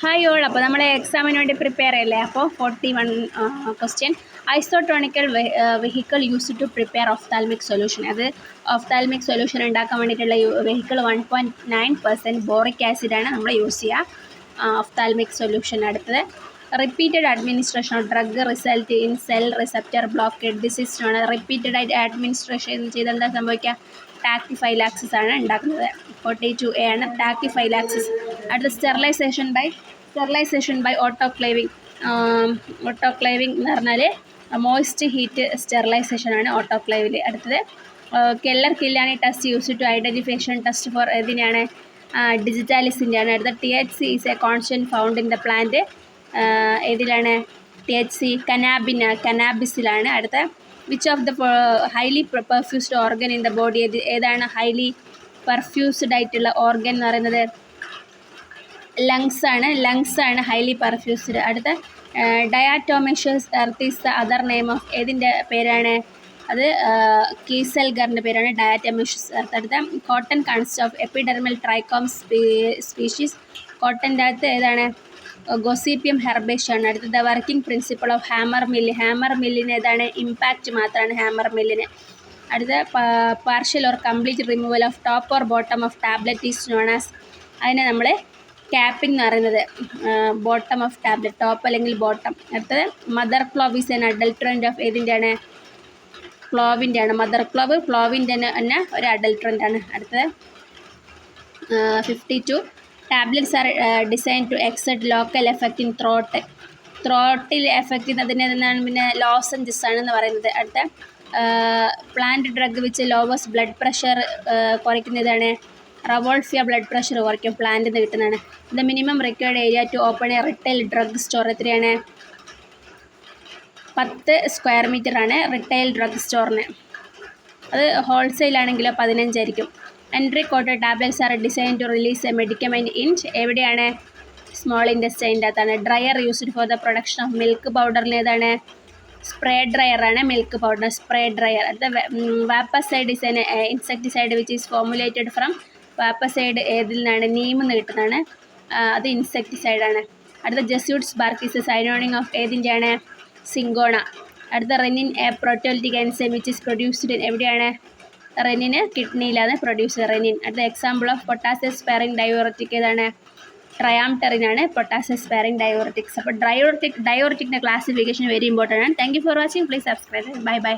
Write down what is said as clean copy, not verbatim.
Hi all. അപ്പോൾ നമ്മൾ എക്സാമിന് വേണ്ടി പ്രിപ്പയർ ചെയ്യല്ലേ. അപ്പോൾ 41 question isotonical vehicle use to prepare ophthalmic solution. അത് ഓഫ്താൽമിക് സൊല്യൂഷൻ ഉണ്ടാക്കാൻ വേണ്ടിയിട്ടുള്ള വെഹിക്കിൾ 1.9% ബോറിക് ആസിഡാണ് നമ്മൾ യൂസ് ചെയ്യുക ഓഫ്താൽമിക് സൊല്യൂഷൻ. അടുത്തത് repeated administration of drug result in cell receptor blockade disease ആണ്. റിപ്പീറ്റഡ് ആയിട്ട് അഡ്മിനിസ്ട്രേഷൻ ചെയ്ത് എന്താ സംഭവിക്കുക? ടാക്കിഫൈലാക്സിസ് ആണ് ഉണ്ടാക്കുന്നത്. 42A ആണ് ടാക്കിഫൈലാക്സിസ്. അടുത്ത സ്റ്റെറിലൈസേഷൻ ബൈ ഓട്ടോക്ലേവിങ്. ഓട്ടോക്ലേവിങ് എന്ന് പറഞ്ഞാൽ മോയിസ്റ്റ് ഹീറ്റ് സ്റ്റെറിലൈസേഷൻ ആണ് ഓട്ടോക്ലേവിൽ. അടുത്തത് Keller Killani test use to identification test for ഏതിനാണ്? ഡിജിറ്റാലിസിൻ്റെ ആണ്. അടുത്ത THC is a constant found in the plant. ഏതിലാണ്? THC കനാബിസിലാണ്. അടുത്ത which of the highly perfused organ in the body. ഏതാണ് ഹൈലി പെർഫ്യൂസ്ഡ് ആയിട്ടുള്ള ഓർഗൻ എന്ന് പറയുന്നത്? ലങ്സ് ആണ് ഹൈലി പെർഫ്യൂസ്ഡ്. അടുത്ത diatomaceous earth is the other name of ഏതിൻ്റെ പേരാണ്? അത് കീസൽഗറിൻ്റെ പേരാണ് ഡയാറ്റോമേഷ്യസ് എർത്ത്. അടുത്ത cotton consist of epidermal trichome species. കോട്ടൻ്റെ അകത്ത് ഏതാണ്? ഗോസിപ്പിയം ഹെർബേഷ്യ ആണ്. അടുത്തത് വർക്കിംഗ് പ്രിൻസിപ്പിൾ ഓഫ് ഹാമർ മില്ലിന് ഏതാണ്? ഇമ്പാക്റ്റ് മാത്രമാണ് ഹാമർ മില്ലിന്. അടുത്ത partial or complete removal of top or bottom of tablet is known as. അതിനെ നമ്മൾ ക്യാപ്പിംഗ് എന്ന് പറയുന്നത്. ബോട്ടം ഓഫ് ടാബ്ലറ്റ്, ടോപ്പ് അല്ലെങ്കിൽ ബോട്ടം. അടുത്തത് mother clove is an adulterant of ഏതിൻ്റെയാണ്? ക്ലോവിൻ്റെ ആണ്. മദർ ക്ലോവിൻ്റെ തന്നെ ഒരു അഡൾട്രൻ്റ് ആണ്. അടുത്തത് 52 tablets are design to exert local effect in throttle effect ചെയ്യുന്നതിന് എന്നാണ് പിന്നെ ലോസഞ്ചസ് ആണെന്ന് പറയുന്നത്. അടുത്ത plant drug which lowers blood pressure കുറയ്ക്കുന്നതാണ്. റവോൾഫിയ ബ്ലഡ് പ്രഷർ കുറയ്ക്കും, പ്ലാന്റിൽ നിന്ന് കിട്ടുന്നതാണ്. The minimum required area to open a retail drug store എത്രയാണ്? 10 സ്ക്വയർ മീറ്റർ ആണ് റിട്ടെയിൽ ഡ്രഗ് സ്റ്റോറിന്. അത് ഹോൾസെയിൽ ആണെങ്കിലോ 15 ആയിരിക്കും. Enteric coated tablets are design to release a medicament in എവിടെയാണ്? സ്മോൾ ഇൻറ്റസ്റ്റൈൻ്റെ അകത്താണ്. Dryer used for the production of milk പൗഡറിന് ഏതാണ്? സ്പ്രേ ഡ്രയറാണ് മിൽക്ക് പൗഡർ, സ്പ്രേ ഡ്രയർ. അടുത്ത vepacide is an insecticide which is formulated from. Vepacide ഏതിൽ നിന്നാണ്? നീമെന്ന് കിട്ടുന്നതാണ്. അത് ഇൻസെക്ടിസൈഡാണ്. അടുത്ത Jesuit's bark is synonym of ഏതിൻ്റെയാണ്? സിങ്കോണ. അടുത്ത renin a proteolytic enzyme which is produced എവിടെയാണ്? റെനിന് കിഡ്നിയിലാണ് പ്രൊഡ്യൂസ് റെനിൻ. അടുത്ത example of potassium sparing diuretic ഏതാണ്? ട്രയാംടെറിനാണ് പൊട്ടാസ്യം സ്പെയറിംഗ് ഡയോററ്റിക്സ്. അപ്പോൾ ഡയോററ്റിക്കിൻ്റെ ക്ലാസിഫിക്കേഷൻ വെരി ഇമ്പോർട്ടൻ്റ് ആണ്. Thank you for watching. Please subscribe. By.